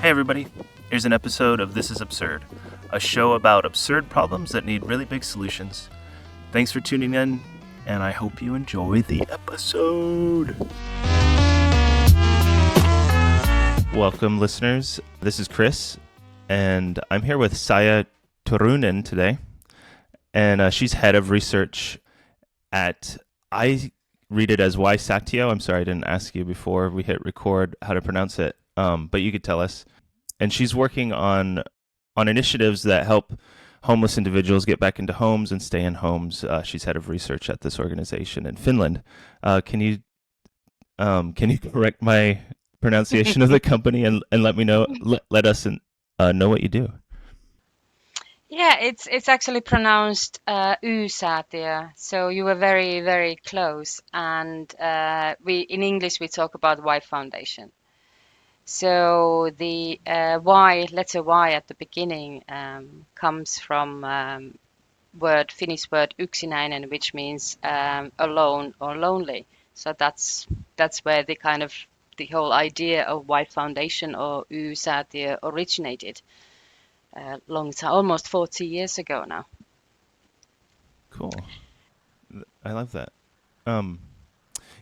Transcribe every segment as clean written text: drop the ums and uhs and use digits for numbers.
Hey everybody, here's an episode of This is Absurd, a show about absurd problems that need really big solutions. Thanks for tuning in, and I hope you enjoy the episode. Welcome listeners, this is Chris, and I'm here with Saija Turunen today, and she's head of research at, I read it as Saitio. I'm sorry I didn't ask you before we hit record how to pronounce it. But you could tell us. And she's working on initiatives that help homeless individuals get back into homes and stay in homes. She's head of research at this organization in Finland. Can you correct my pronunciation of the company and let me know, let us know what you do? Yeah, it's actually pronounced Y-säätiö, so you were very, very close. And we in English we talk about Y Foundation. So the letter Y at the beginning comes from Finnish word yksinäinen, which means alone or lonely. So that's where the whole idea of Y Foundation or Y-säätiö originated. Long time, almost 40 years ago now. Cool. I love that.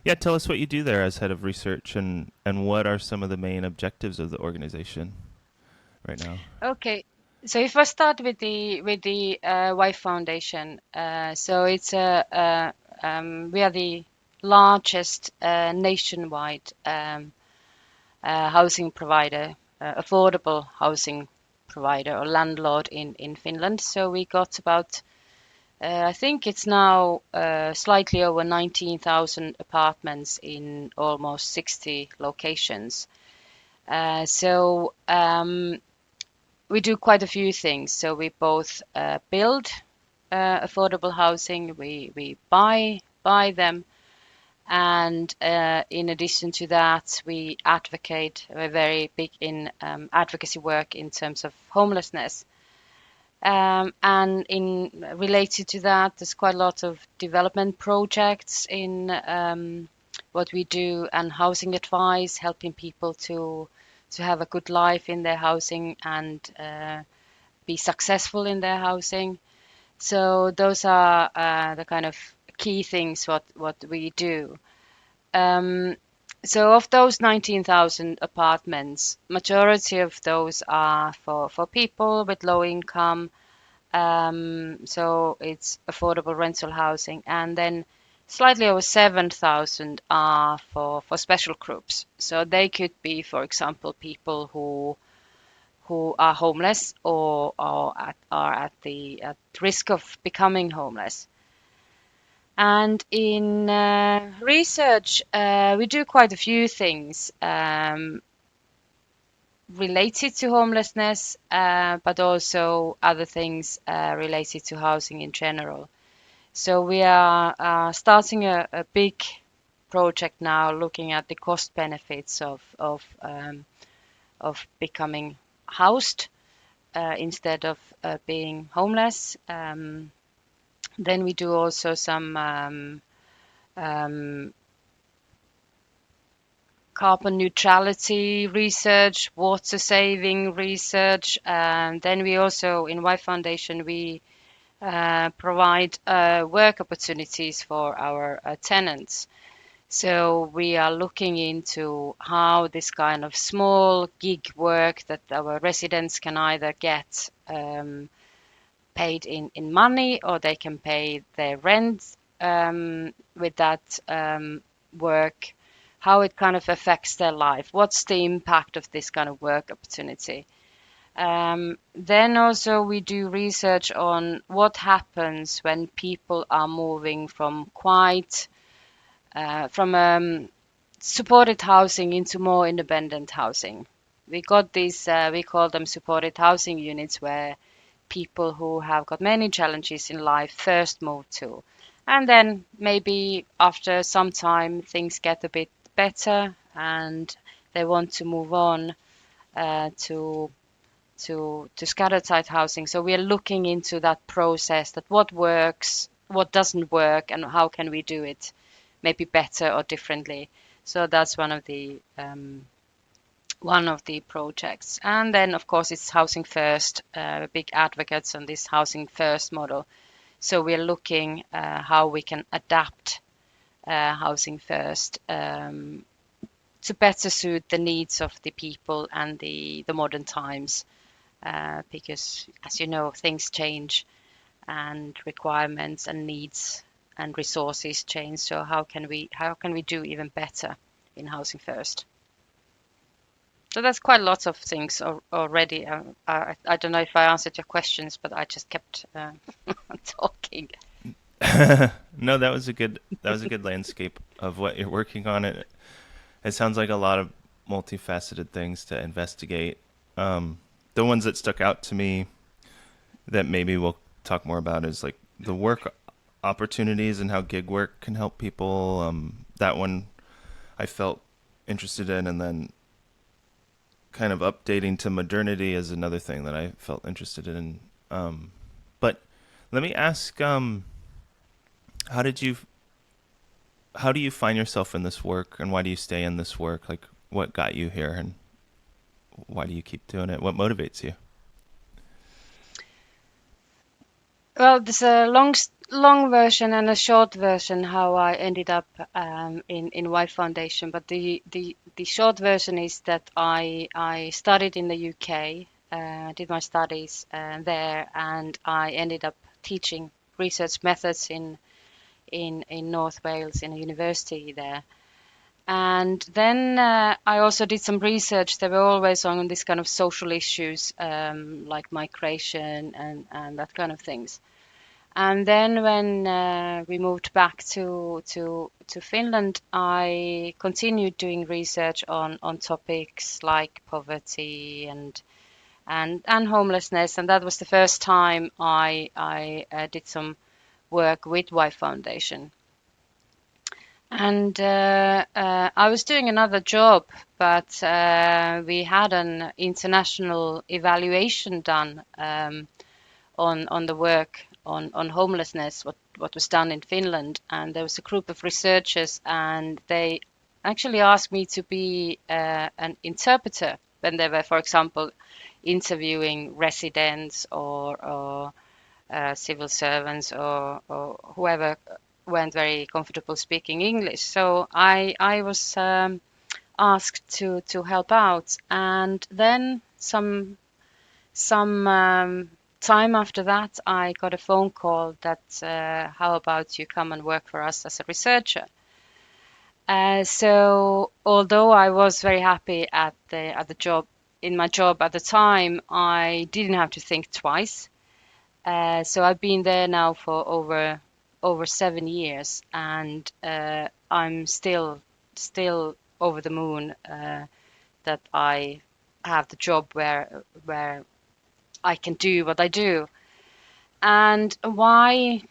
Yeah, tell us what you do there as head of research and what are some of the main objectives of the organization right now? Okay, so if I start with the Y Foundation, so it's we are the largest nationwide housing provider, affordable housing provider or landlord in Finland. So we got about I think it's now slightly over 19,000 apartments in almost 60 locations. So we do quite a few things. So we both build affordable housing, we buy them, and in addition to that, we advocate. We're very big in advocacy work in terms of homelessness. And related to that, there's quite a lot of development projects in what we do and housing advice, helping people to have a good life in their housing and be successful in their housing. So those are the kind of key things what we do. So of those 19,000 apartments, majority of those are for people with low income. So it's affordable rental housing, and then slightly over 7,000 are for special groups. So they could be, for example, people who are homeless or are at risk of becoming homeless. And in research, we do quite a few things related to homelessness, but also other things related to housing in general. So we are starting a big project now, looking at the cost benefits of becoming housed instead of being homeless. Then we do also some carbon neutrality research, water saving research. Then we also, in Y Foundation, we provide work opportunities for our tenants. So we are looking into how this kind of small gig work that our residents can either get paid in money, or they can pay their rent with that work, how it kind of affects their life. What's the impact of this kind of work opportunity? Then also we do research on what happens when people are moving from supported housing into more independent housing. We got these, we call them supported housing units, where people who have got many challenges in life first move to. And then maybe after some time things get a bit better and they want to move on to scattered site housing. So we are looking into that process, that what works, what doesn't work, and how can we do it maybe better or differently. So that's one of the one of the projects. And then, of course, it's Housing First, big advocates on this Housing First model. So we're looking how we can adapt Housing First to better suit the needs of the people and the modern times. Because, as you know, things change and requirements and needs and resources change. So how can we do even better in Housing First? So that's quite lots of things already. I don't know if I answered your questions, but I just kept talking. No, that was a good landscape of what you're working on. It sounds like a lot of multifaceted things to investigate. The ones that stuck out to me that maybe we'll talk more about is like the work opportunities and how gig work can help people. That one I felt interested in, and then kind of updating to modernity is another thing that I felt interested in. But let me ask, how did you, how do you find yourself in this work, and why do you stay in this work? Like, what got you here, and why do you keep doing it? What motivates you? Well, there's a long version and a short version how I ended up in Y Foundation. But the short version is that I studied in the UK, did my studies there, and I ended up teaching research methods in North Wales in a university there. And then I also did some research. They were always on this kind of social issues like migration and that kind of things. And then when we moved back to Finland, I continued doing research on topics like poverty and homelessness. And that was the first time I did some work with Y Foundation. And I was doing another job, but we had an international evaluation done on the work on homelessness, what was done in Finland. And there was a group of researchers, and they actually asked me to be an interpreter when they were, for example, interviewing residents or civil servants or whoever weren't very comfortable speaking English. So I was asked to help out, and then some time after that, I got a phone call that how about you come and work for us as a researcher. So although I was very happy at the job in my job at the time, I didn't have to think twice. So I've been there now for over 7 years, and I'm still over the moon that I have the job where I can do what I do. And why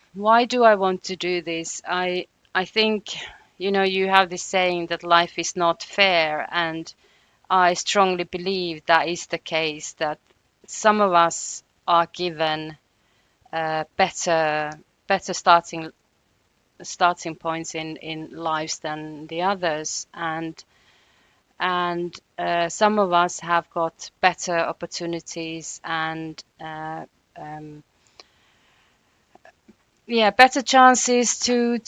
do I want to do this? I think, you have this saying that life is not fair, and I strongly believe that is the case, that some of us are given better starting points in lives than the others, and some of us have got better opportunities and better chances to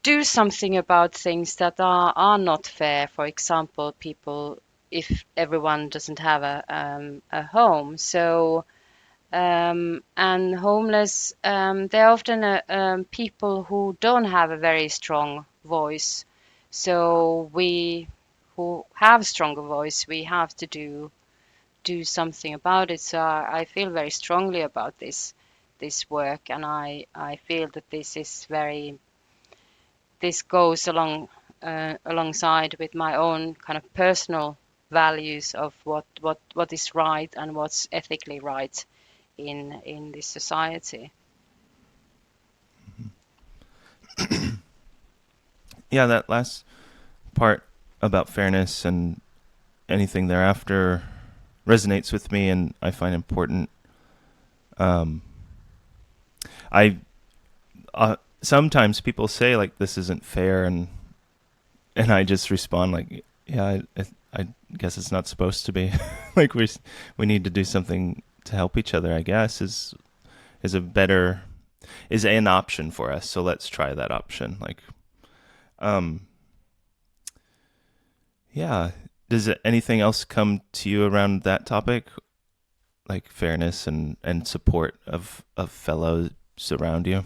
do something about things that are not fair. For example, people, if everyone doesn't have a home. So and homeless, they're often people who don't have a very strong voice. So we who have stronger voice, we have to do something about it. So I feel very strongly about this work, and I feel that this goes alongside with my own kind of personal values of what is right and what's ethically right in this society. Yeah, that last part about fairness and anything thereafter resonates with me, and I find important. I sometimes people say like this isn't fair, and I just respond like, yeah, I guess it's not supposed to be. Like we need to do something to help each other, I guess, is a better is an option for us. So let's try that option. Like um yeah. Does anything else come to you around that topic? Like fairness and support of fellows around you?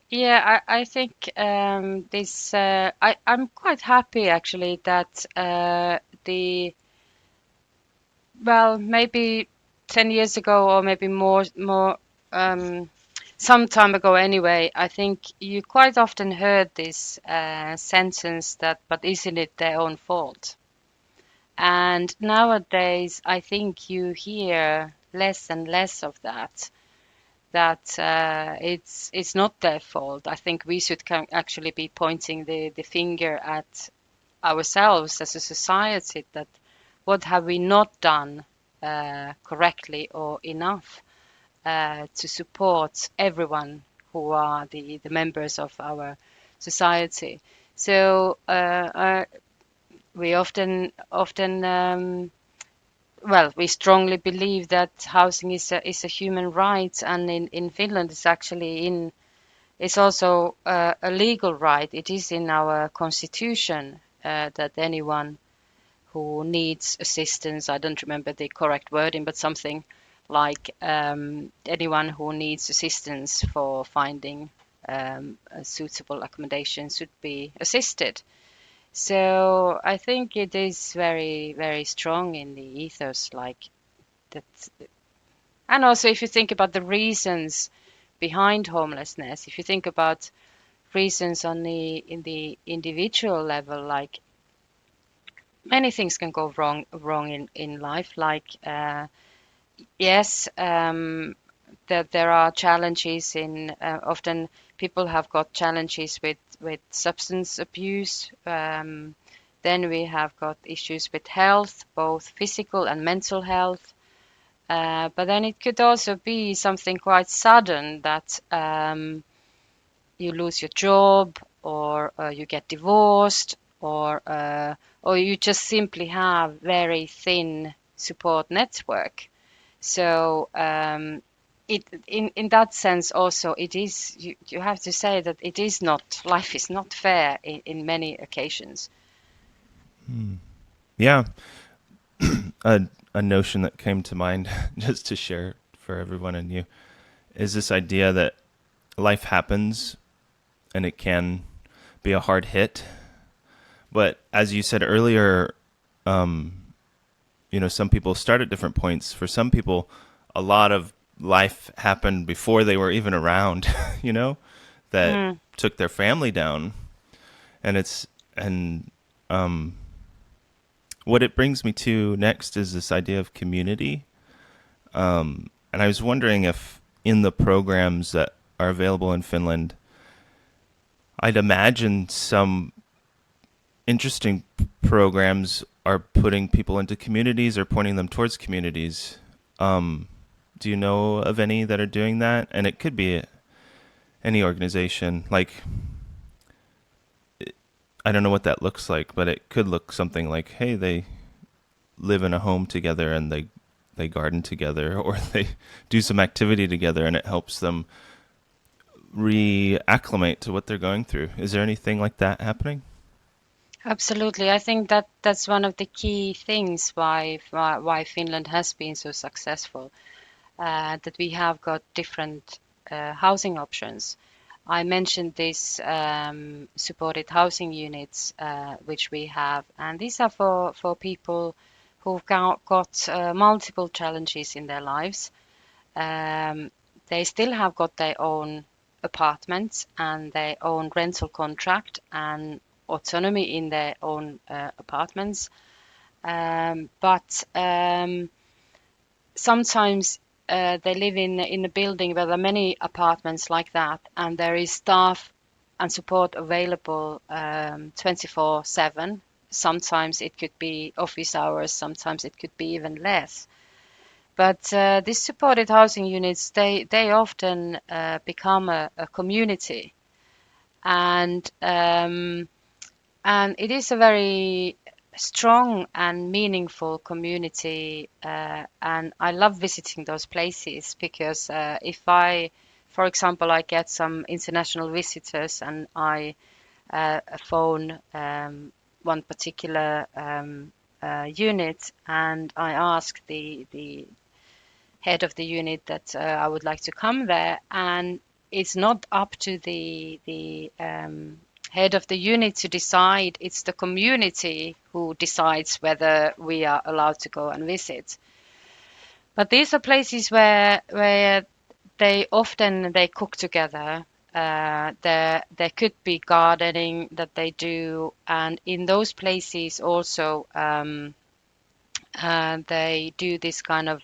Yeah, I think I'm quite happy actually that the well, maybe 10 years ago or maybe more um, some time ago anyway, I think you quite often heard this sentence that, but isn't it their own fault? And nowadays, I think you hear less and less of that. That it's not their fault. I think we should actually be pointing the finger at ourselves as a society. That what have we not done correctly or enough to support everyone who are the members of our society. So we often well, we strongly believe that housing is a human right, and in Finland it's actually in it's also a legal right. It is in our constitution that anyone who needs assistance, I don't remember the correct wording, but something like anyone who needs assistance for finding a suitable accommodation should be assisted. So I think it is very, very strong in the ethos, like that. And also, if you think about the reasons behind homelessness, if you think about reasons on the in the individual level, like many things can go wrong in life. Like yes, that there are challenges in often people have got challenges with substance abuse. Then we have got issues with health, both physical and mental health. But then it could also be something quite sudden that you lose your job, or you get divorced, or you just simply have very thin support network. So it in that sense also it is you have to say that it is not life is not fair in many occasions. Yeah. a a notion that came to mind just to share for everyone and you is this idea that life happens and it can be a hard hit. But as you said earlier, some people start at different points. For some people, a lot of life happened before they were even around, that Mm, took their family down. And what it brings me to next is this idea of community. And I was wondering if in the programs that are available in Finland, I'd imagine some interesting programs are putting people into communities or pointing them towards communities. Um, do you know of any that are doing that? And it could be any organization. Like, I don't know what that looks like, but it could look something like, hey, they live in a home together and they garden together, or they do some activity together and it helps them reacclimate to what they're going through. Is there anything like that happening? absolutely. I think that that's one of the key things why Finland has been so successful, that we have got different housing options. I mentioned these supported housing units, which we have, and these are for people who've got multiple challenges in their lives. Um, they still have got their own apartments and their own rental contract and autonomy in their own apartments. But sometimes they live in a building where there are many apartments like that, and there is staff and support available 24/7. Sometimes it could be office hours, sometimes it could be even less. But these supported housing units, they often become a community, and it is a very strong and meaningful community, and I love visiting those places because if I, for example, I get some international visitors and I phone one particular unit and I ask the head of the unit that I would like to come there, and it's not up to the head of the unit to decide. It's the community who decides whether we are allowed to go and visit. But these are places where they often they cook together. There could be gardening that they do, and in those places also they do this kind of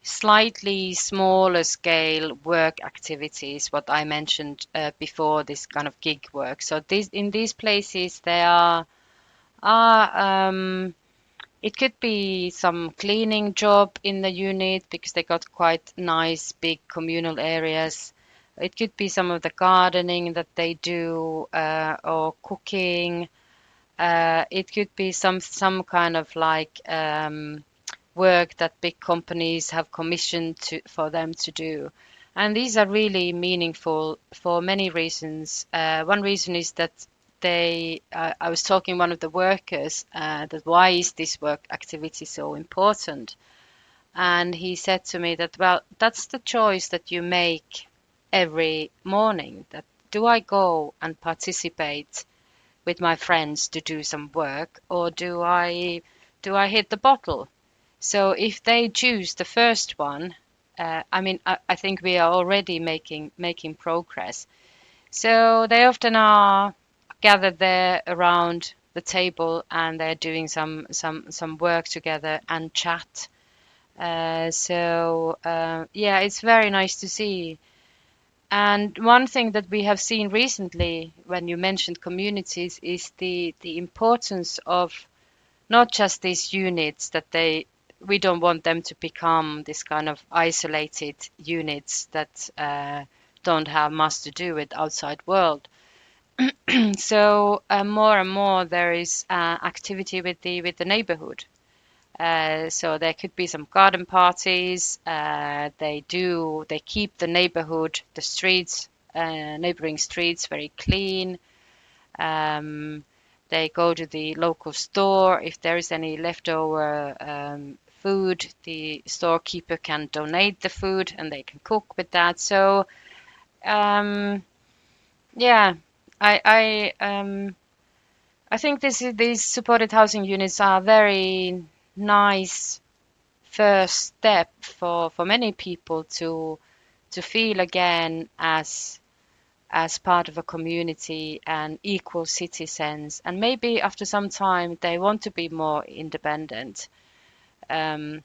slightly smaller scale work activities, what I mentioned before, this kind of gig work. So in these places are it could be some cleaning job in the unit because they got quite nice big communal areas. It could be some of the gardening that they do or cooking. It could be some kind of like work that big companies have commissioned for them to do. And these are really meaningful for many reasons. One reason is that I was talking to one of the workers that why is this work activity so important? And he said to me that, well, that's the choice that you make every morning. That do I go and participate with my friends to do some work, or do I hit the bottle? So if they choose the first one, I mean, I think we are already making progress. So they often are gathered there around the table and they're doing some work together and chat. Yeah, it's very nice to see. And one thing that we have seen recently, when you mentioned communities, is the importance of not just these units that we don't want them to become this kind of isolated units that don't have much to do with outside world. So more and more there is activity with the neighborhood. So there could be some garden parties. They keep the neighborhood, the streets, neighboring streets very clean. Um, they go to the local store. If there is any leftover food, the storekeeper can donate the food and they can cook with that. So um, yeah, I think these supported housing units are very nice first step for many people to feel again as part of a community and equal citizens. And maybe after some time they want to be more independent. Um,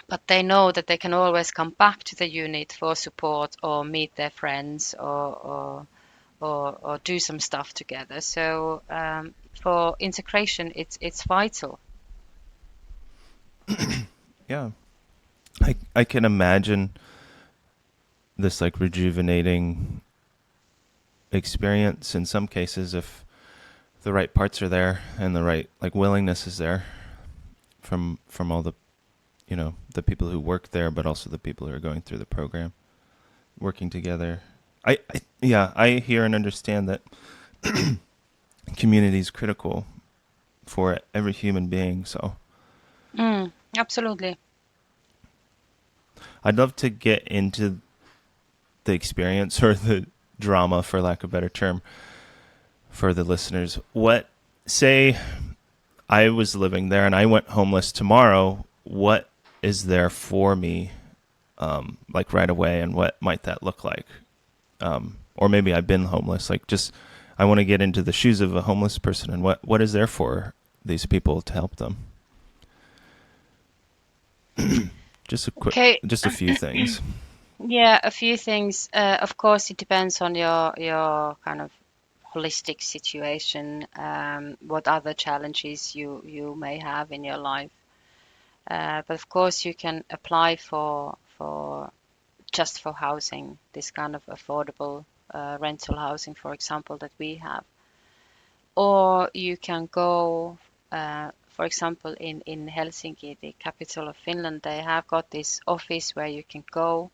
but they know that they can always come back to the unit for support or meet their friends or do some stuff together. So for integration, it's vital. Yeah. I can imagine this like rejuvenating experience in some cases if the right parts are there and the right like willingness is there from all the the people who work there, but also the people who are going through the program working together. I hear and understand that community is critical for every human being. So Absolutely. I'd love to get into the experience or the drama, for lack of a better term, for the listeners. Say I was living there and I went homeless tomorrow, what is there for me, like right away, and what might that look like? Or maybe I've been homeless, like just I want to get into the shoes of a homeless person, and what is there for these people to help them? Okay. Just a few things. Yeah, a few things. Of course, it depends on your kind of holistic situation, what other challenges you may have in your life. But of course, you can apply for just for housing, this kind of affordable rental housing, for example, that we have. Or you can go for example, in Helsinki, the capital of Finland, they have got this office where you can go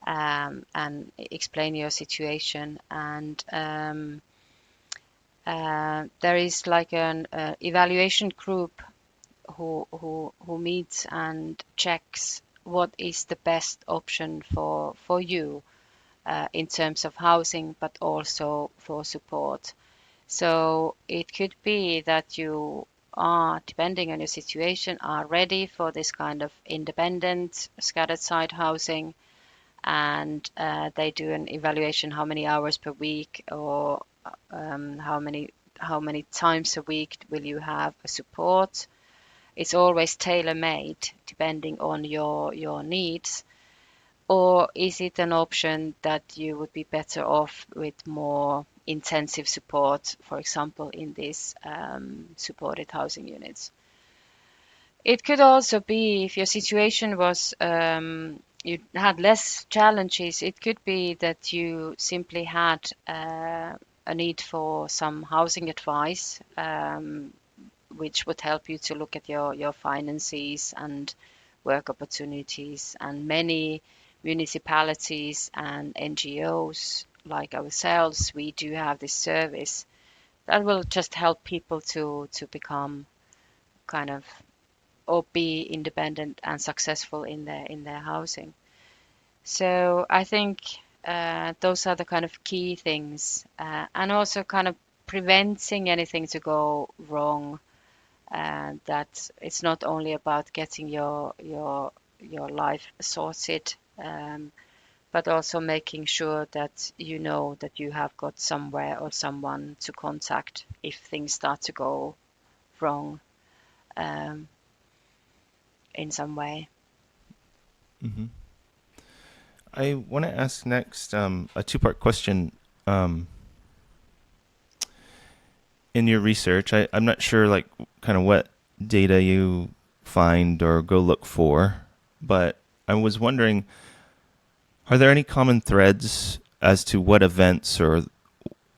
and explain your situation. And there is like an evaluation group who meets and checks what is the best option for you in terms of housing, but also for support. So it could be that you are, depending on your situation, are ready for this kind of independent scattered site housing, and they do an evaluation how many hours per week or how many times a week will you have a support. It's always tailor-made depending on your needs. Or is it an option that you would be better off with more intensive support, for example, in these supported housing units? It could also be if your situation was you had less challenges, it could be that you simply had a need for some housing advice, which would help you to look at your finances and work opportunities. And many municipalities and NGOs like ourselves, we do have this service that will just help people to become kind of or be independent and successful in their housing. So I think those are the kind of key things, and also kind of preventing anything to go wrong. And that it's not only about getting your life sorted, but also making sure that you know that you have got somewhere or someone to contact if things start to go wrong um, in some way. Hmm. I want to ask next a two-part question. Um, in your research, I'm not sure like kind of what data you find or go look for, but I was wondering, are there any common threads as to what events or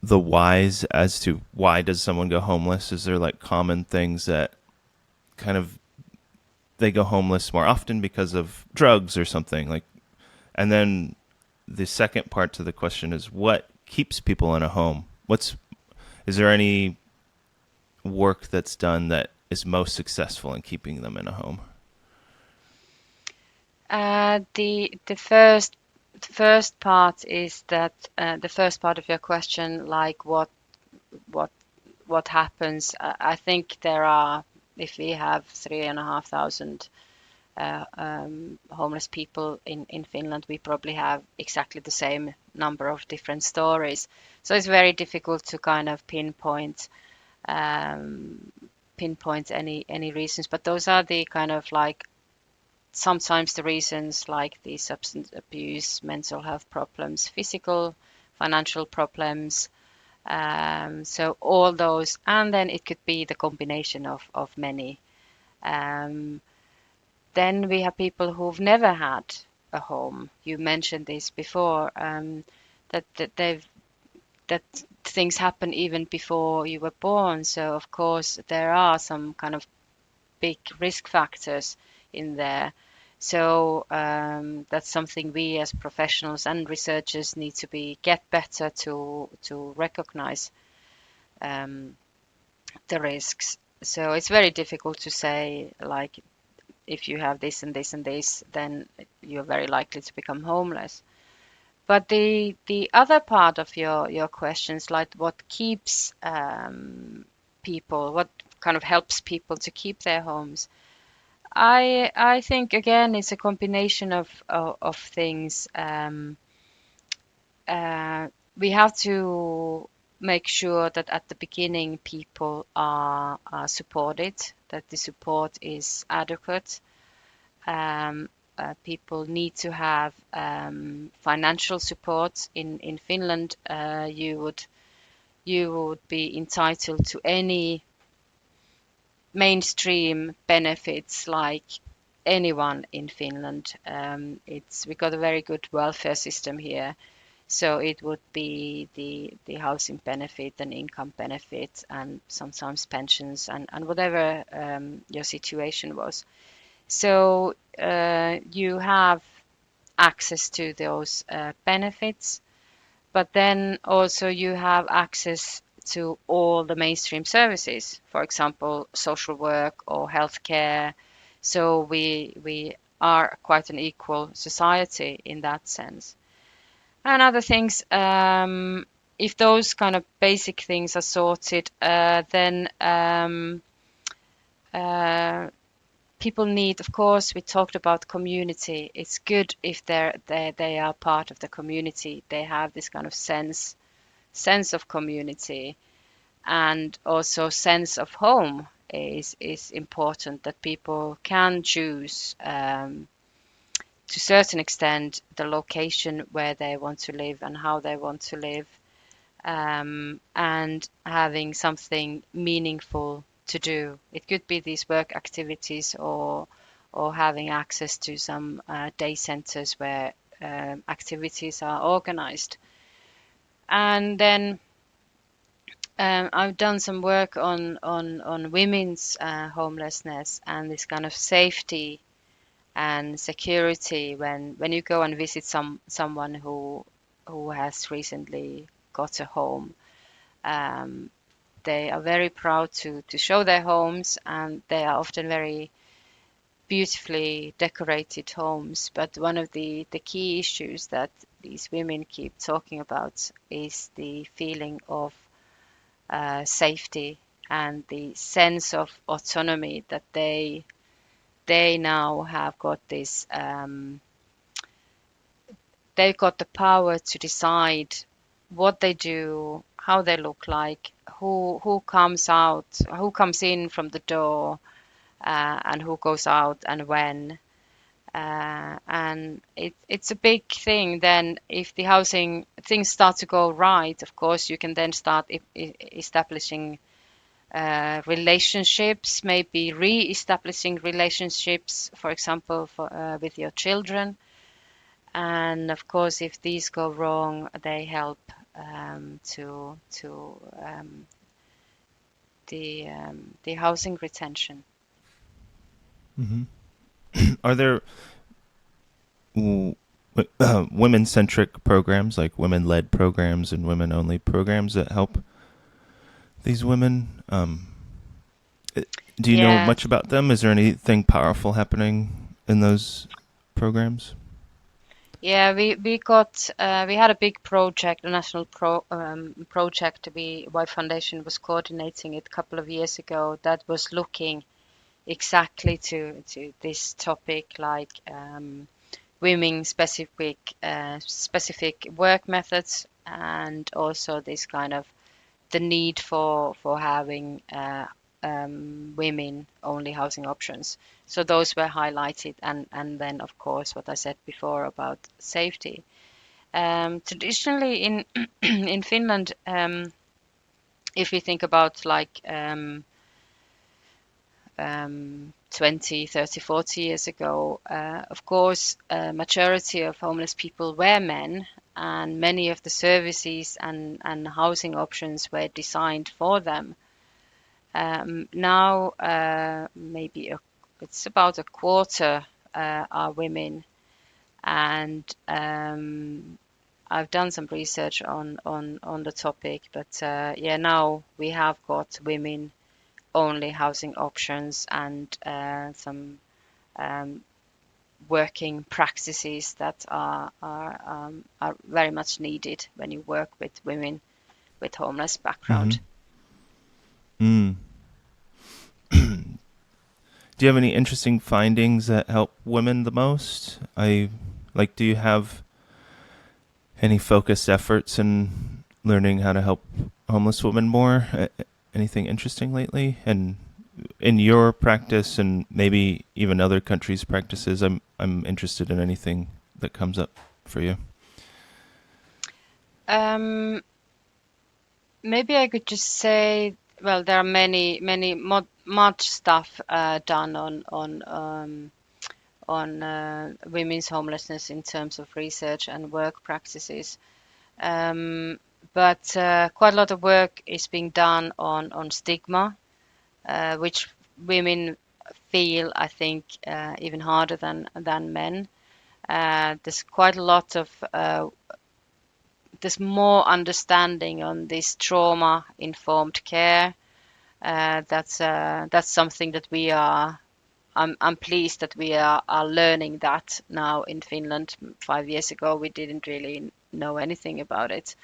the whys as to why does someone go homeless? Is there like common things that kind of they go homeless more often because of drugs or something like? And then the second part to the question is what keeps people in a home? Is there any work that's done that is most successful in keeping them in a home? The first part is that the first part of your question, like what what happens. I think there are, if we have 3,500 homeless people in Finland, we probably have exactly the same number of different stories. So it's very difficult to kind of um, pinpoint any reasons. But those are the kind of like sometimes the reasons, like the substance abuse, mental health problems, physical, financial problems. So all those, and then it could be the combination of many. Um, Then we have people who've never had a home. You mentioned this before, that things happen even before you were born. So of course there are some kind of big risk factors in there. So that's something we as professionals and researchers need to get better to recognize um, the risks. So it's very difficult to say, like, if you have this and this and this, then you're very likely to become homeless. But the other part of your questions, like what keeps people, what kind of helps people to keep their homes, I think again it's a combination of things. We have to make sure that at the beginning people are supported, that the support is adequate. People need to have financial support. In Finland, you would be entitled to any mainstream benefits like anyone in Finland. We got a very good welfare system here. So it would be the housing benefit and income benefit and sometimes pensions and whatever your situation was. So you have access to those benefits, but then also you have access to all the mainstream services, for example, social work or healthcare. So we are quite an equal society in that sense. And other things, if those kind of basic things are sorted, then uh, people need, of course, we talked about community. It's good if they are part of the community. They have this kind of sense of community, and also sense of home is important, that people can choose to a certain extent the location where they want to live and how they want to live, and having something meaningful to do. It could be these work activities, or having access to some day centers where activities are organized. And then I've done some work on women's homelessness and this kind of safety and security when you go and visit someone who has recently got a home. Um, they are very proud to show their homes, and they are often very beautifully decorated homes. But one of the key issues that these women keep talking about is the feeling of safety and the sense of autonomy, that they now have got this they've got the power to decide what they do, how they look like, who comes out, who comes in from the door, and who goes out and when. And it's a big thing. Then, if the housing things start to go right, of course, you can then start establishing relationships, maybe re-establishing relationships, for example, with your children. And of course, if these go wrong, they help to the housing retention. Hmm. Are there women-centric programs, like women-led programs and women-only programs, that help these women? Do you know Yeah, much about them? Is there anything powerful happening in those programs? yeah, we had a big project, a national project. White Foundation was coordinating it a couple of years ago. That was looking exactly to this topic, like women specific work methods, and also this kind of the need for having women only housing options. So those were highlighted, and then of course what I said before about safety. Traditionally in in Finland, if you think about like 20, 30, 40 years ago, of course, a majority of homeless people were men, and many of the services and housing options were designed for them. Now, maybe it's about a quarter are women, and I've done some research on the topic, but yeah, now we have got women only housing options, and some um, working practices that are very much needed when you work with women with homeless Mm-hmm. background. Mm. Do you have any interesting findings that help women the most? Do you have any focused efforts in learning how to help homeless women more? Anything interesting lately? And in your practice, and maybe even other countries' practices, I'm interested in anything that comes up for you. Um, Maybe I could just say, well, there are many much stuff done on women's homelessness in terms of research and work practices. Um, but quite a lot of work is being done on stigma, which women feel, I think, even harder than men. There's quite a lot of there's more understanding on this trauma-informed care. That's something that we are. I'm pleased that we are learning that now in Finland. 5 years ago, we didn't really know anything about it.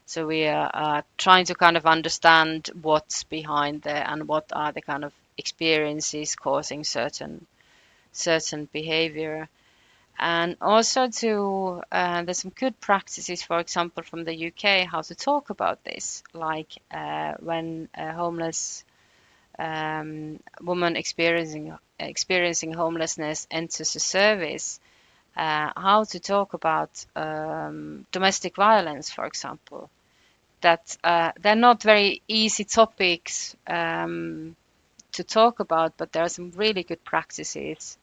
So we are trying to kind of understand what's behind there and what are the kind of experiences causing certain behavior. And also to there's some good practices, for example, from the UK, how to talk about this, like when a homeless woman experiencing homelessness enters a service, how to talk about domestic violence, for example. That they're not very easy topics to talk about, but there are some really good practices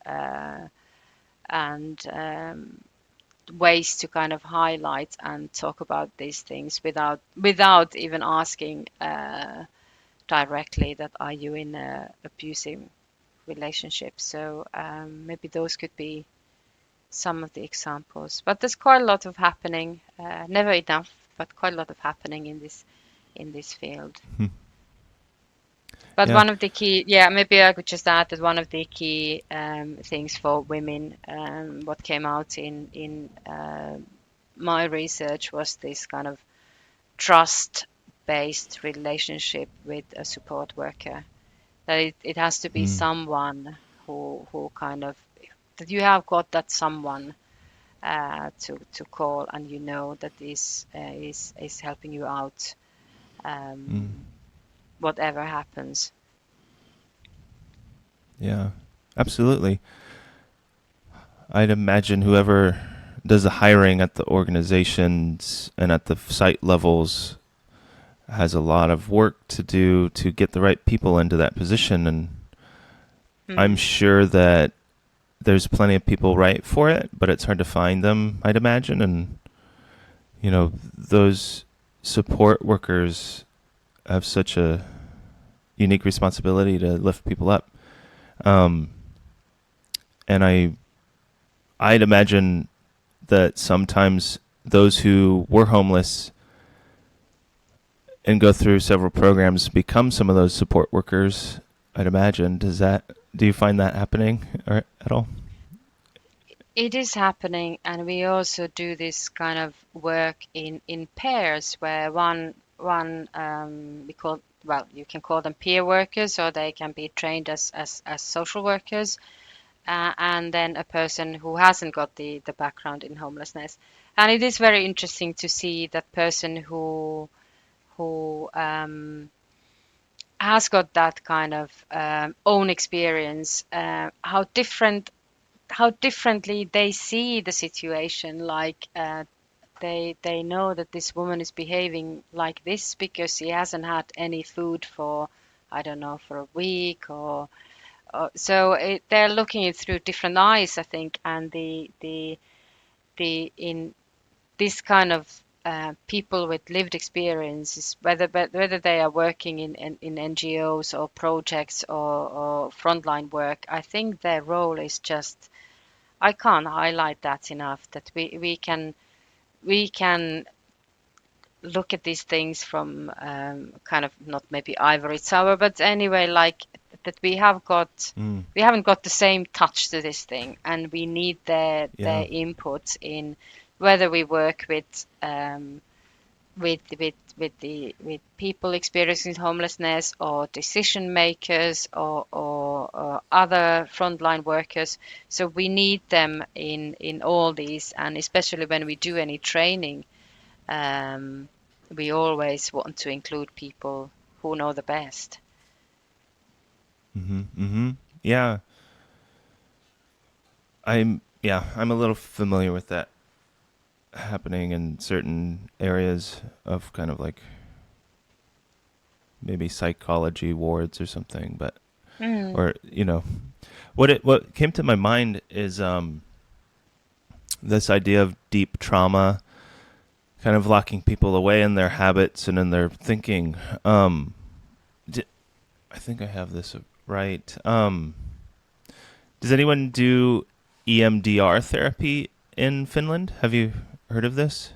and ways to kind of highlight and talk about these things without even asking directly that are you in a abusive relationship. So maybe those could be some of the examples. But there's quite a lot of happening, never enough, but quite a lot of happening in this field. Hmm. But Yeah. one of the key, yeah, maybe I could just add that one of the key things for women, what came out in my research was this kind of trust-based relationship with a support worker. That it has to be Mm. someone who kind of that you have got that someone to call, and you know that is helping you out, Mm. whatever happens. Yeah. Absolutely. I'd imagine whoever does the hiring at the organizations and at the site levels has a lot of work to do to get the right people into that position. And I'm Hmm. sure that there's plenty of people right for it, but it's hard to find them, I'd imagine. And, those support workers have such a unique responsibility to lift people up. Um, and I'd imagine that sometimes those who were homeless and go through several programs become some of those support workers. I'd imagine. Do you find that happening at all? It is happening, and we also do this kind of work in pairs, where one we call, well, you can call them peer workers, or they can be trained as social workers, and then a person who hasn't got the background in homelessness. And it is very interesting to see that person who has got that kind of own experience, how differently they see the situation. Like they know that this woman is behaving like this because she hasn't had any food for, I don't know, for a week, or they're looking it through different eyes, I think. And the in this kind of people with lived experiences, whether they are working in NGOs or projects or frontline work, I think their role is just, I can't highlight that enough, that we can look at these things from kind of not maybe ivory tower, but anyway, like that Mm. we haven't got the same touch to this thing, and we need their Yeah. input in whether we work with people experiencing homelessness, or decision makers, or other frontline workers. So we need them in all these, and especially when we do any training, um, we always want to include people who know the best. Mhm. Mhm. Yeah. I'm a little familiar with that happening in certain areas of kind of like maybe psychology wards or something, but Mm, or what came to my mind is this idea of deep trauma kind of locking people away in their habits and in their thinking. I think I have this right. Does anyone do EMDR therapy in Finland? Have you heard of this?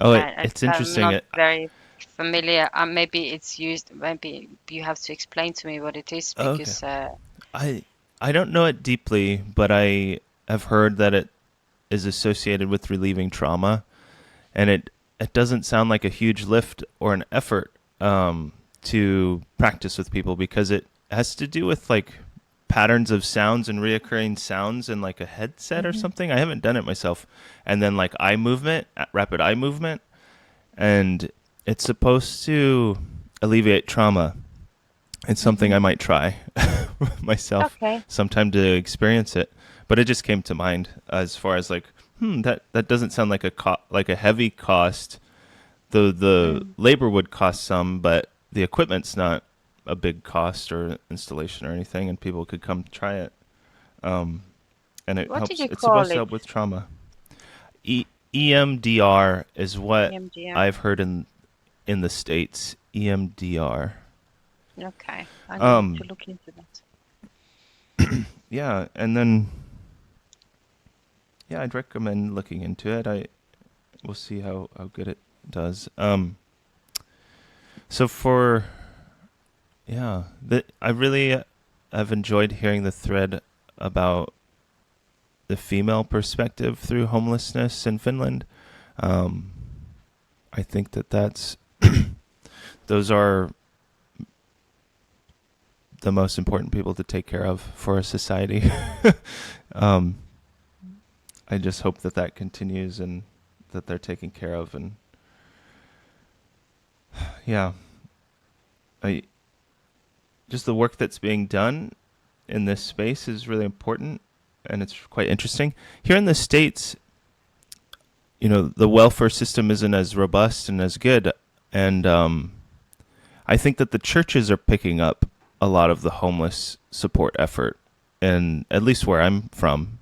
Oh, it's I'm interesting. not very familiar. Maybe it's used. Maybe you have to explain to me what it is Okay. because I I don't know it deeply, but I have heard that it is associated with relieving trauma, and it doesn't sound like a huge lift or an effort to practice with people because it has to do with like patterns of sounds and reoccurring sounds in like a headset or Mhm. something. I haven't done it myself, and then like eye movement, rapid eye movement, and it's supposed to alleviate trauma. It's something I Mhm. might try myself Okay. sometime to experience it. But it just came to mind as far as like, that doesn't sound like like a heavy cost. The Mm. labor would cost some, but the equipment's not a big cost or installation or anything, and people could come try it. Um, and it What did helps. you It's call supposed to it? help with trauma. EMDR is what EMDR. I've heard in the States. EMDR. Okay, I need to Um, look into that. yeah, and then yeah, I'd recommend looking into it. We'll see how good it does. So for I really have enjoyed hearing the thread about the female perspective through homelessness in Finland. Um, I think that's those are the most important people to take care of for a society. um, I just hope that continues and that they're taken care of. And yeah, I just the work that's being done in this space is really important, and it's quite interesting. Here in the States, the welfare system isn't as robust and as good, and I think that the churches are picking up a lot of the homeless support effort, and at least where I'm from.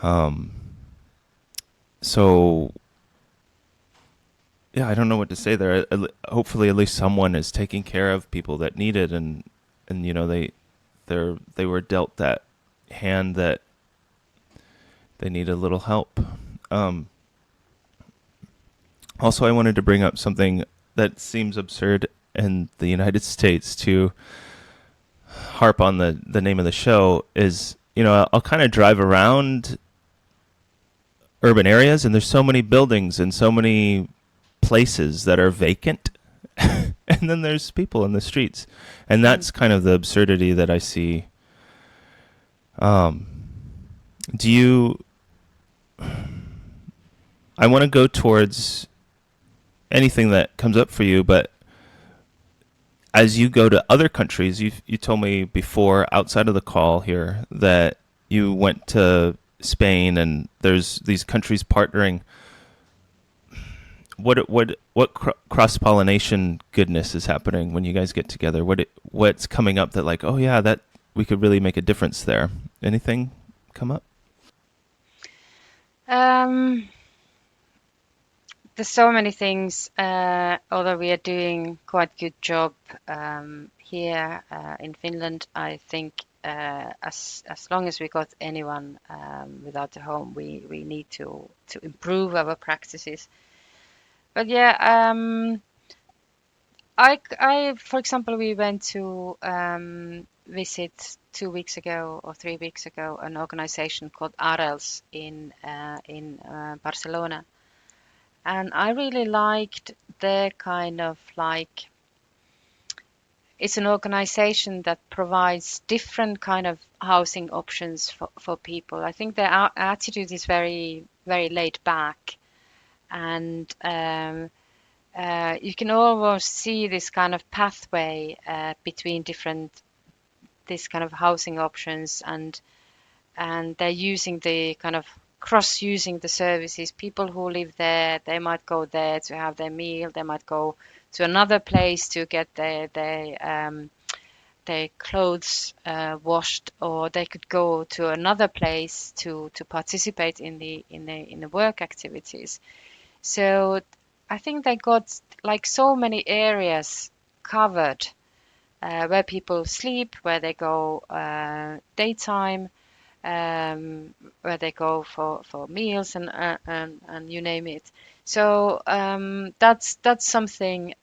Um, so yeah, I don't know what to say there. Hopefully, at least someone is taking care of people that need it, and they were dealt that hand that they need a little help. Um, Also, I wanted to bring up something that seems absurd in the United States to harp on the name of the show is, I'll kind of drive around urban areas and there's so many buildings and so many places that are vacant. And then there's people in the streets. And Mm. that's kind of the absurdity that I see. Um, do you I want to go towards anything that comes up for you, but as you go to other countries, you told me before outside of the call here that you went to Spain and there's these countries partnering. What cross pollination goodness is happening when you guys get together? What's coming up that like, oh yeah, that we could really make a difference there? Anything come up? Um, there's so many things. Although we are doing quite good job here in Finland, I think as long as we got anyone without a home, we need to improve our practices. But yeah, for example, we went to visit 2 weeks ago or 3 weeks ago an organization called ARELS in Barcelona, and I really liked their kind of like it's an organization that provides different kind of housing options for people. I think their attitude is very very laid back, and you can almost see this kind of pathway between different this kind of housing options, and they're using the kind of cross using the services. People who live there, they might go there to have their meal, they might go to another place to get their their clothes washed, or they could go to another place to participate in the work activities. So I think they got like so many areas covered, where people sleep, where they go daytime, where they go for meals, and you name it. So that's something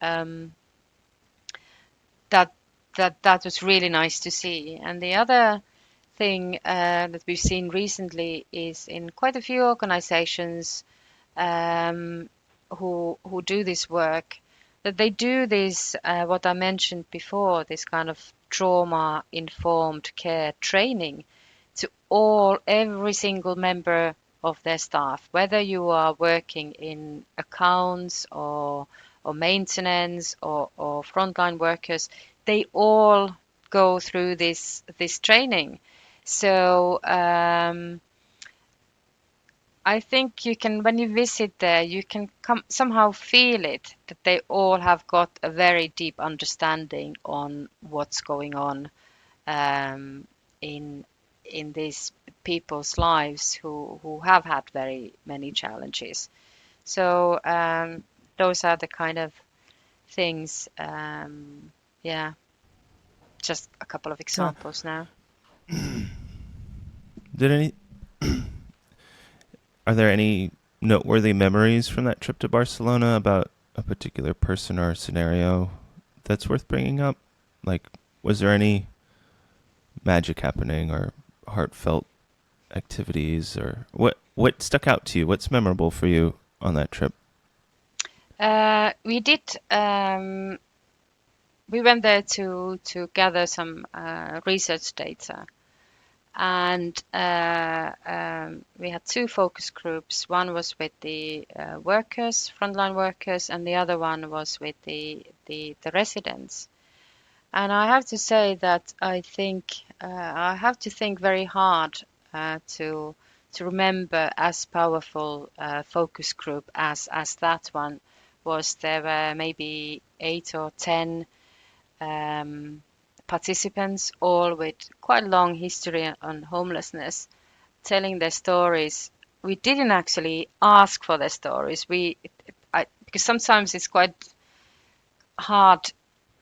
that that was really nice to see. And the other thing that we've seen recently is in quite a few organizations who do this work, that they do this what I mentioned before, this kind of trauma informed care training to every single member of their staff, whether you are working in accounts or maintenance or frontline workers, they all go through this training. So I think you can, when you visit there, you can somehow feel it, that they all have got a very deep understanding on what's going on um, in these people's lives who have had very many challenges. So those are the kind of things. Yeah, just a couple of Yeah. examples now. Did any Are there any noteworthy memories from that trip to Barcelona about a particular person or scenario that's worth bringing up? Like, was there any magic happening or heartfelt activities, or what stuck out to you? What's memorable for you on that trip? We did. We went there to gather some research data, and we had two focus groups. One was with the workers, frontline workers, and the other one was with the residents. And I have to say that I think I have to think very hard to remember as powerful focus group as that one was. There were maybe 8 or 10 um, participants, all with quite a long history on homelessness, telling their stories. We didn't actually ask for their stories. Because sometimes it's quite hard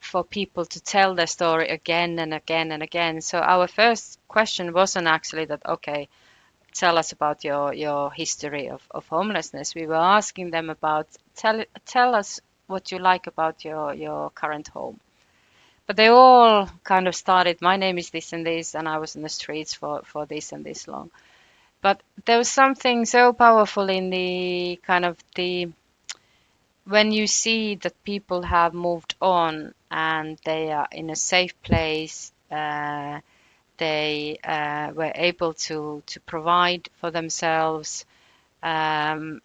for people to tell their story again and again and again. So our first question wasn't actually that, okay, tell us about your history of homelessness. We were asking them about, tell us what you like about your current home. But they all kind of started, my name is this and this, and I was in the streets for this and this long. But there was something so powerful in the kind of the when you see that people have moved on and they are in a safe place, they were able to provide for themselves, um,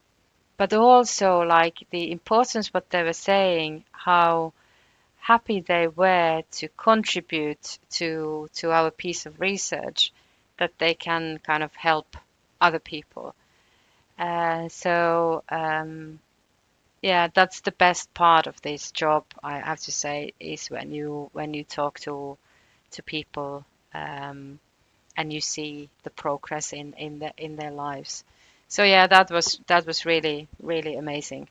but also like the importance what they were saying, how happy they were to contribute to our piece of research, that they can kind of help other people. So yeah, that's the best part of this job, I have to say, is when you talk to people, and you see the progress in their lives. So yeah, that was really really amazing.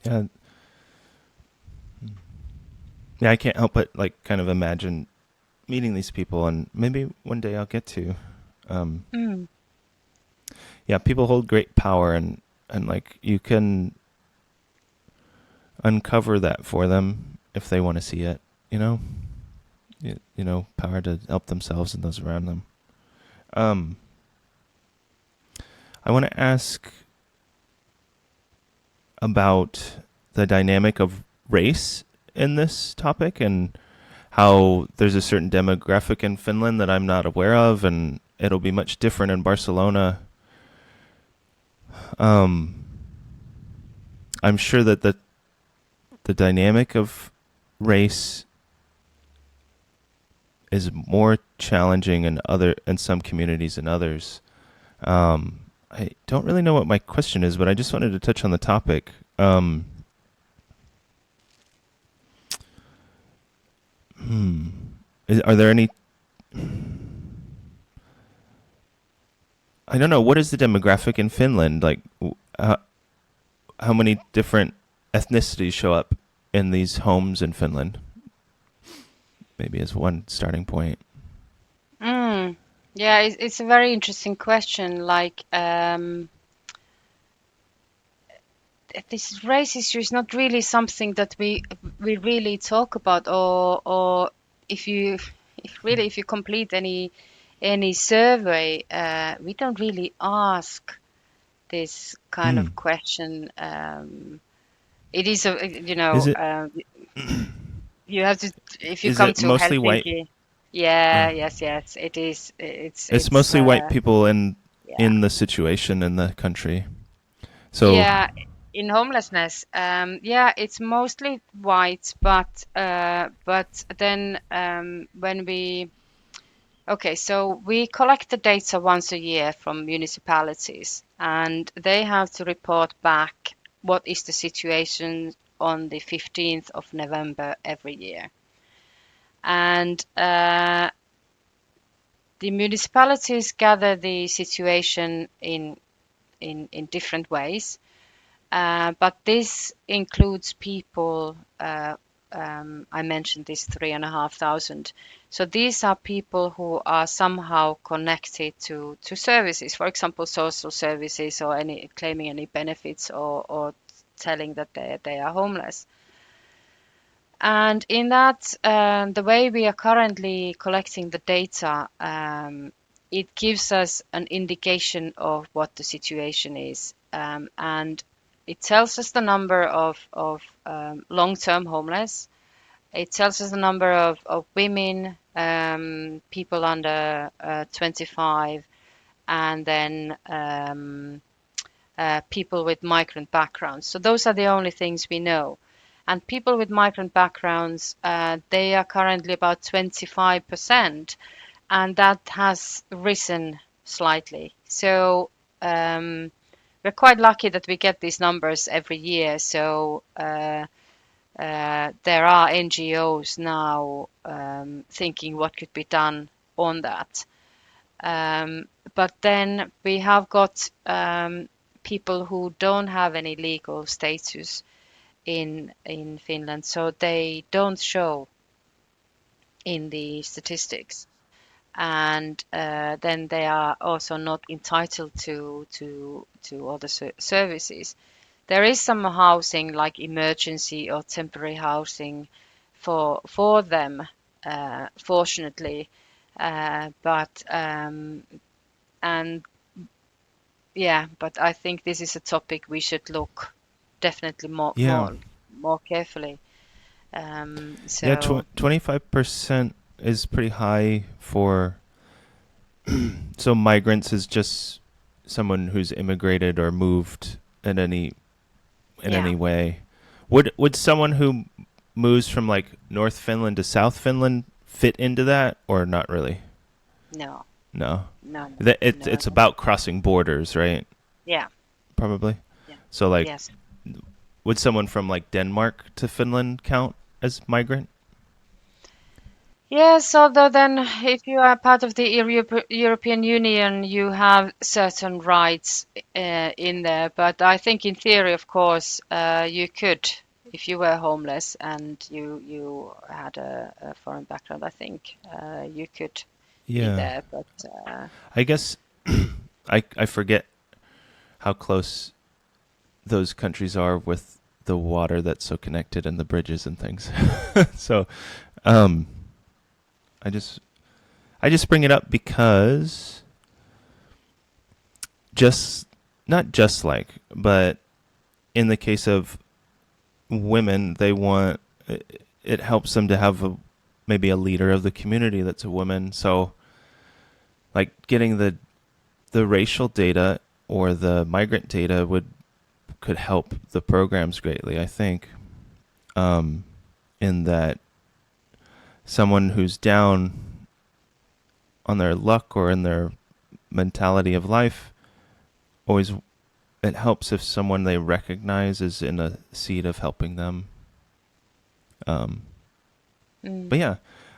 Yeah, yeah, I can't help but like kind of imagine meeting these people, and maybe one day I'll get to. Um, Mm, yeah, people hold great power, and like you can uncover that for them if they want to see it. You know, power to help themselves and those around them. Um, I want to ask about the dynamic of race in this topic, and how there's a certain demographic in Finland that I'm not aware of, and it'll be much different in Barcelona. Um, I'm sure that the dynamic of race is more challenging in some communities than others. I don't really know what my question is, but I just wanted to touch on the topic. Hmm. Are there any? I don't know. What is the demographic in Finland? Like, how many different ethnicities show up in these homes in Finland? Maybe as one starting point. Mm. Yeah, it's a very interesting question. Like, this race issue is not really something that we really talk about, or if you if you complete any survey, we don't really ask this kind Hmm. of question. It is a, Is it? you have to, if you Is come it to mostly white? Helsinki. Yeah, Uh, yes, it is. it's It's mostly white people in yeah. the situation in the country. So, Yeah, in homelessness, yeah, it's mostly white, but then when we okay, so we collect the data once a year from municipalities, and they have to report back what is the situation on the 15th of November every year. And the municipalities gather the situation in different ways. But this includes people, I mentioned this 3,500. So these are people who are somehow connected to services, for example, social services, or any claiming any benefits, or telling that they are homeless. And in that, the way we are currently collecting the data, it gives us an indication of what the situation is. And it tells us the number of long-term homeless. It tells us the number of women, people under 25, and then people with migrant backgrounds. So those are the only things we know. And people with migrant backgrounds, they are currently about 25%, and that has risen slightly. So we're quite lucky that we get these numbers every year. So there are NGOs now thinking what could be done on that. But then we have got people who don't have any legal status in Finland, so they don't show in the statistics, and then they are also not entitled to all the services. There is some housing, like emergency or temporary housing, for them, fortunately, but and yeah, but I think this is a topic we should look definitely yeah, more carefully. yeah, So 25% is pretty high for. So migrants is just someone who's immigrated or moved in yeah, any way. Would someone who moves from like North Finland to South Finland fit into that or not really? no, No. no, no, It's about crossing borders, right? yeah, Probably. yeah, So like yes. would someone from like Denmark to Finland count as migrant? Yes, although then if you are part of the European Union, you have certain rights in there. But I think in theory, of course, you could, if you were homeless and you had a foreign background, I think you could be Yeah. there. But I guess I forget how close those countries are with the water that's so connected and the bridges and things. So, um, I just I just bring it up because just not just like, but in the case of women, they want it helps them to have maybe a leader of the community that's a woman. So, like getting the racial data or the migrant data could help the programs greatly. I think, um, in that someone who's down on their luck or in their mentality of life always it helps if someone they recognize is in a seat of helping them. Um, Mm. But yeah,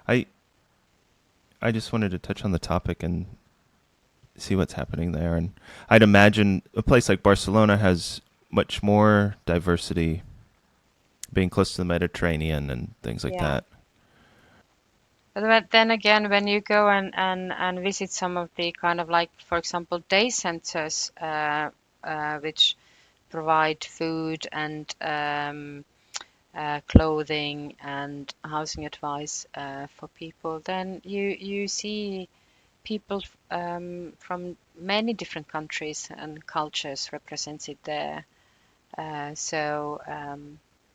I I just wanted to touch on the topic and see what's happening there. And I'd imagine a place like Barcelona has much more diversity, being close to the Mediterranean and things like Yeah. that. But then again, when you go and visit some of the kind of like, for example, day centers, which provide food and clothing and housing advice for people, then you see people from many different countries and cultures represented there.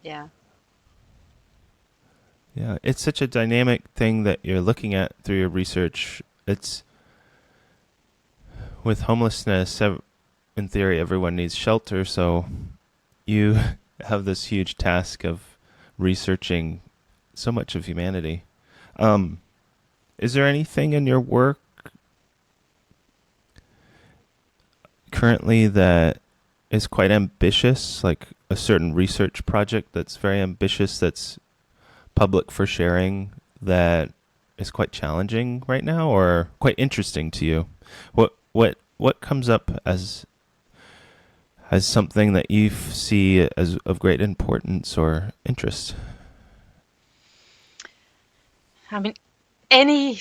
Yeah, Yeah, it's such a dynamic thing that you're looking at through your research. It's with homelessness, in theory, everyone needs shelter, so you have this huge task of researching so much of humanity. Um, is there anything in your work currently that is quite ambitious, like a certain research project that's very ambitious, that's public for sharing, that is quite challenging right now or quite interesting to you? What comes up as something that you see as of great importance or interest? I mean, any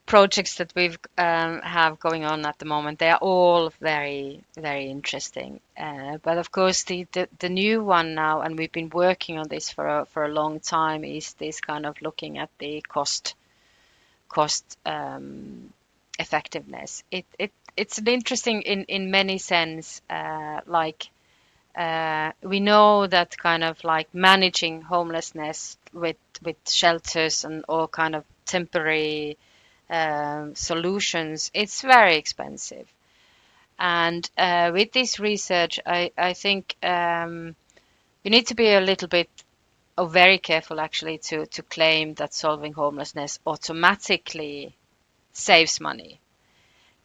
projects that we've have going on at the moment, they are all very interesting. But of course, the new one now, and we've been working on this for a long time, is this kind of looking at the cost effectiveness. It's an interesting in many sense. We know that kind of like managing homelessness with shelters and all kind of temporary solutions, it's very expensive. And with this research, I think you need to be a little bit very careful actually to claim that solving homelessness automatically saves money.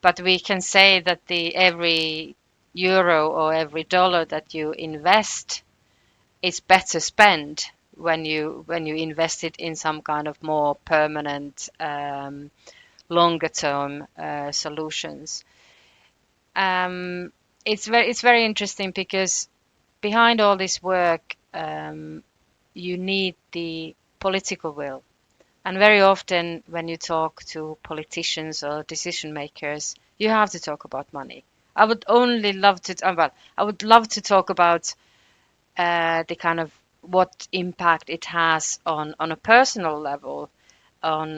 But we can say that the every euro or every dollar that you invest is better spent when you invest it in some kind of more permanent, longer term solutions. Um, it's very interesting because behind all this work, you need the political will. And very often, when you talk to politicians or decision makers, you have to talk about money. I would only love to, well, I would love to talk about the kind of what impact it has on a personal level, on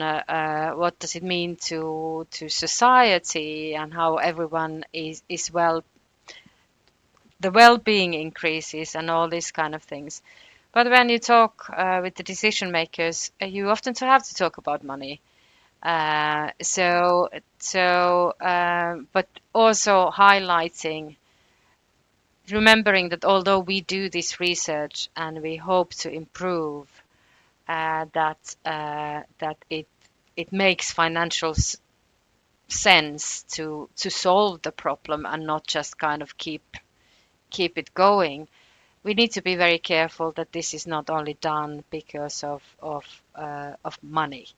what does it mean to society and how everyone is well, the well-being increases and all these kind of things. But when you talk with the decision makers, you often have to talk about money. But also highlighting, remembering that although we do this research and we hope to improve, that it makes financial sense to solve the problem and not just kind of keep it going. We need to be very careful that this is not only done because of money.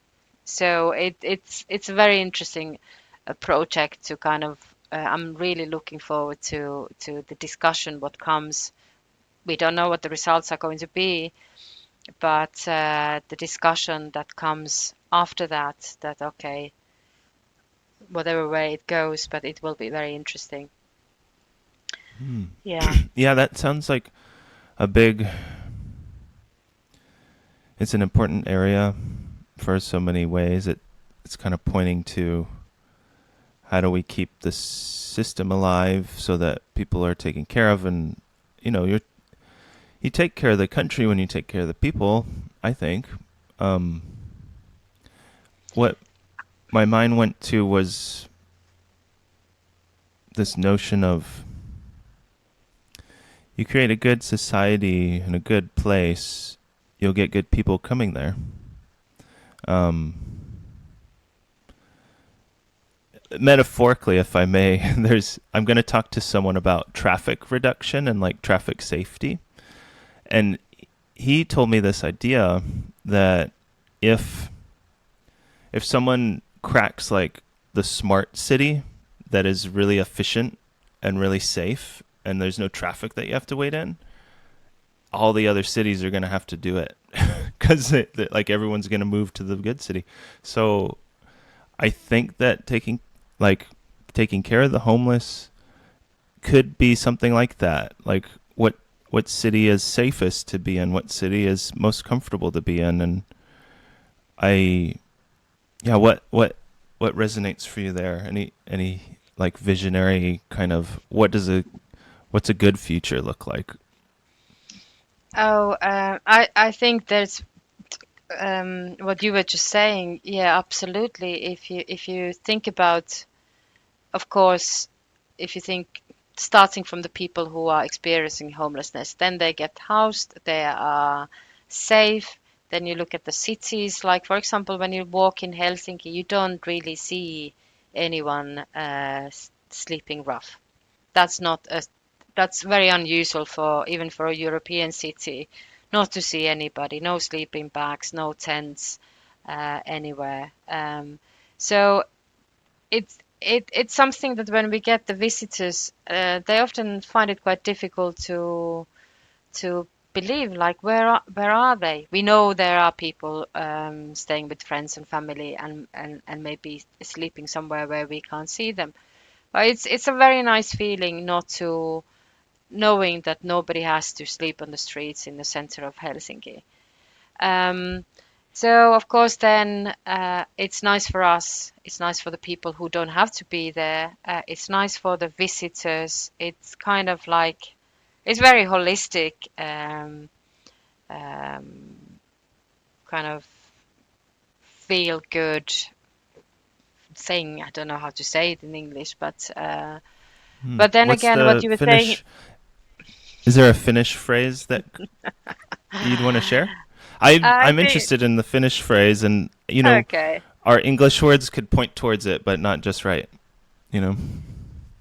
So it's a very interesting project to kind of. I'm really looking forward to the discussion. What comes, we don't know what the results are going to be, but the discussion that comes after that. That okay, whatever way it goes, but it will be very interesting. Hmm. Yeah. Yeah, that sounds like a big. It's an important area for so many ways. It's kind of pointing to how do we keep the system alive so that people are taken care of, and you take care of the country when you take care of the people. I think. Um, what my mind went to was this notion of you create a good society and a good place, you'll get good people coming there. Um, Metaphorically, if I may, I'm going to talk to someone about traffic reduction and like traffic safety, and he told me this idea that if someone cracks like the smart city that is really efficient and really safe and there's no traffic that you have to wait in, all the other cities are going to have to do it because like everyone's going to move to the good city. So I think that taking care of the homeless could be something like that. Like what city is safest to be in? What city is most comfortable to be in? And I yeah, what resonates for you there? Any like visionary kind of what's a good future look like? Oh, I think there's what you were just saying. Yeah, absolutely. If you think about, of course, if you think starting from the people who are experiencing homelessness, then they get housed, they are safe. Then you look at the cities, like for example, when you walk in Helsinki, you don't really see anyone sleeping rough. That's not a that's very unusual for even for a European city, not to see anybody, no sleeping bags, no tents anywhere. So it's something that when we get the visitors, they often find it quite difficult to believe. Like where are they? We know there are people staying with friends and family and maybe sleeping somewhere where we can't see them. But it's a very nice feeling not to knowing that nobody has to sleep on the streets in the center of Helsinki. Um, so of course, then it's nice for us. It's nice for the people who don't have to be there. It's nice for the visitors. It's kind of like it's very holistic, um, kind of feel good thing. I don't know how to say it in English, but then What's again, what the you were saying. Finnish? Is there a Finnish phrase that you'd want to share? I I'm think interested in the Finnish phrase, and okay. our English words could point towards it, but not just right. You know.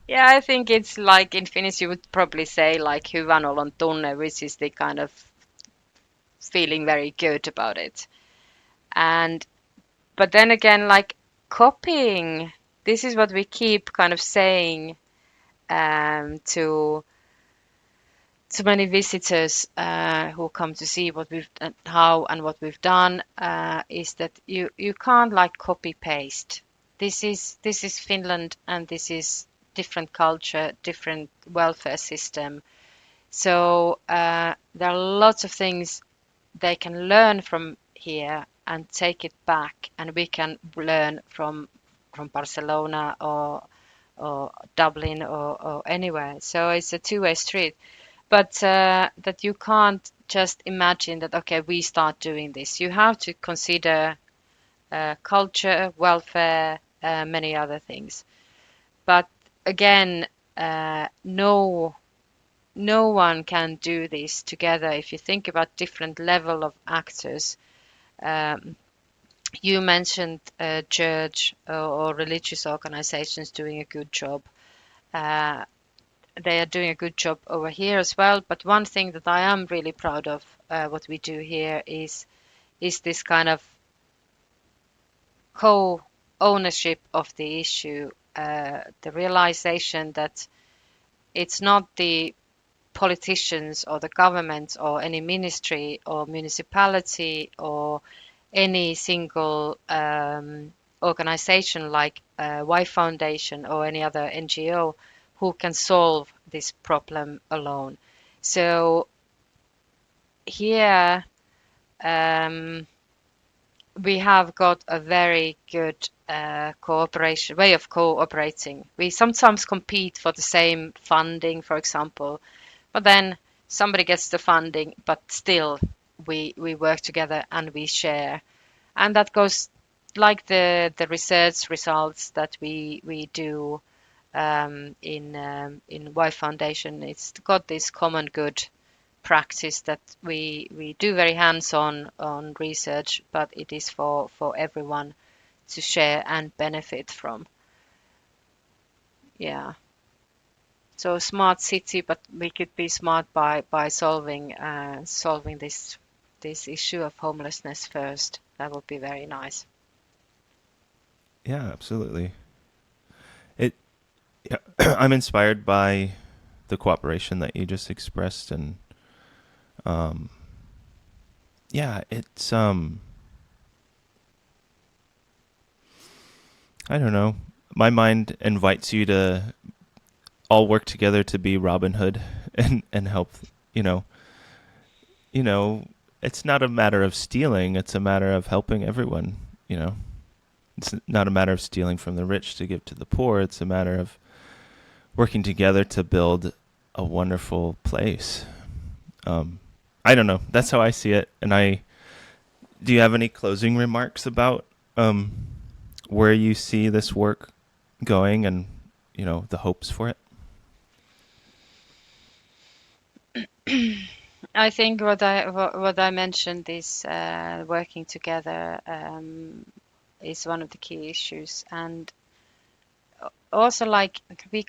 Yeah, I think it's like in Finnish you would probably say like hyvän olon tunne, which is the kind of feeling very good about it. And but then again, like copying, this is what we keep kind of saying to many visitors who come to see what we've how and what we've done is that you can't like copy paste. This is Finland and this is different culture, different welfare system. So there are lots of things they can learn from here and take it back, and we can learn from Barcelona or Dublin or anywhere. So it's a two-way street. But that you can't just imagine that, okay, we start doing this. You have to consider culture, welfare, many other things. But again, no one can do this together. If you think about different level of actors, um, you mentioned church or religious organizations doing a good job. Uh, they are doing a good job over here as well. But one thing that I am really proud of what we do here is this kind of co-ownership of the issue, the realization that it's not the politicians or the government or any ministry or municipality or any single organization like Y Foundation or any other NGO who can solve this problem alone. So here um, we have got a very good cooperation way of cooperating. We sometimes compete for the same funding, for example, but then somebody gets the funding, but still we work together and we share. And that goes like the research results that we do in Y Foundation. It's got this common good practice that we do very hands-on on research, but it is for everyone to share and benefit from. Yeah. So smart city, but we could be smart by solving this issue of homelessness first. That would be very nice. Yeah, absolutely. It. Yeah, I'm inspired by the cooperation that you just expressed, and um, yeah, it's I don't know. My mind invites you to all work together to be Robin Hood and help. You know, you know, it's not a matter of stealing; it's a matter of helping everyone. You know, it's not a matter of stealing from the rich to give to the poor. It's a matter of working together to build a wonderful place. Um, I don't know. That's how I see it. And I do you have any closing remarks about um, where you see this work going and the hopes for it? I think what I mentioned is working together is one of the key issues, and also like we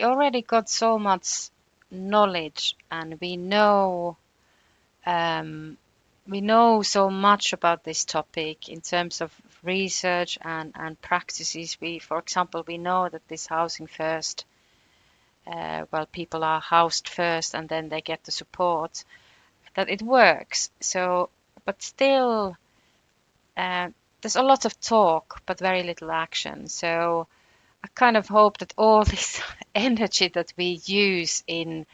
already got so much knowledge, and um, we know so much about this topic in terms of research and practices. For example, we know that this housing first, well, people are housed first and then they get the support, that it works. So, but still, uh, there's a lot of talk, but very little action. So I kind of hope that all this energy that we use in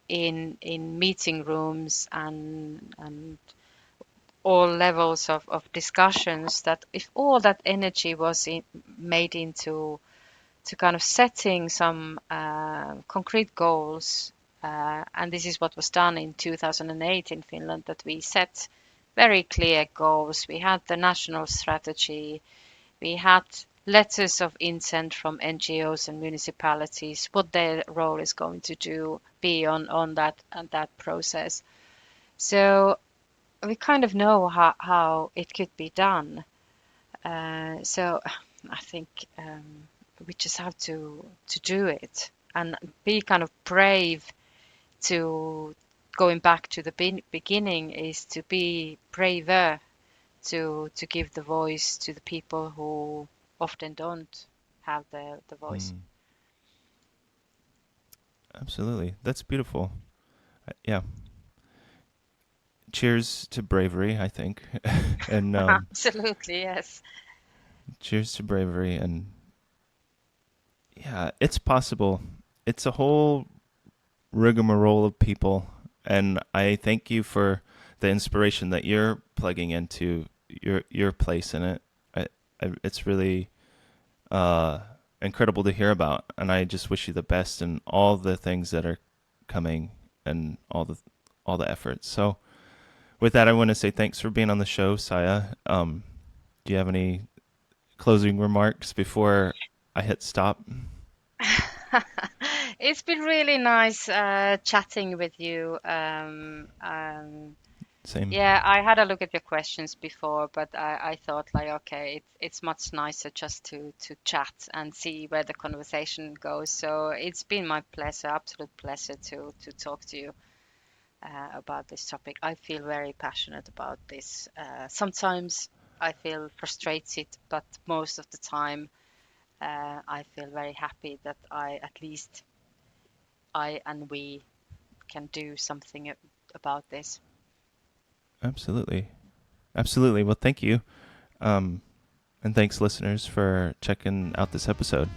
meeting rooms and all levels of discussions, that if all that energy was made into to kind of setting some concrete goals, and this is what was done in 2008 in Finland, that we set very clear goals. We had the national strategy, we had letters of intent from NGOs and municipalities, what their role is going to be on that process. So we kind of know how it could be done. So I think we just have to do it and be kind of brave. To going back to the beginning is to be braver, to give the voice to the people who often don't have the voice. Mm, absolutely, that's beautiful. Yeah, cheers to bravery, I think, and Absolutely, yes. cheers to bravery. And yeah, it's possible. It's a whole rigmarole of people, and I thank you for the inspiration that you're plugging into your place in it. It's really uh, incredible to hear about, and I just wish you the best in all the things that are coming and all the efforts. So, with that, I want to say thanks for being on the show, Saya. Do you have any closing remarks before I hit stop? It's been really nice chatting with you. Same. Yeah, I had a look at your questions before, but I thought like, okay, it's much nicer just to chat and see where the conversation goes. So it's been my pleasure, absolute pleasure to talk to you about this topic. I feel very passionate about this. Sometimes I feel frustrated, but most of the time I feel very happy that at least I and we can do something about this. Absolutely. Absolutely. Well, thank you. And thanks, listeners, for checking out this episode.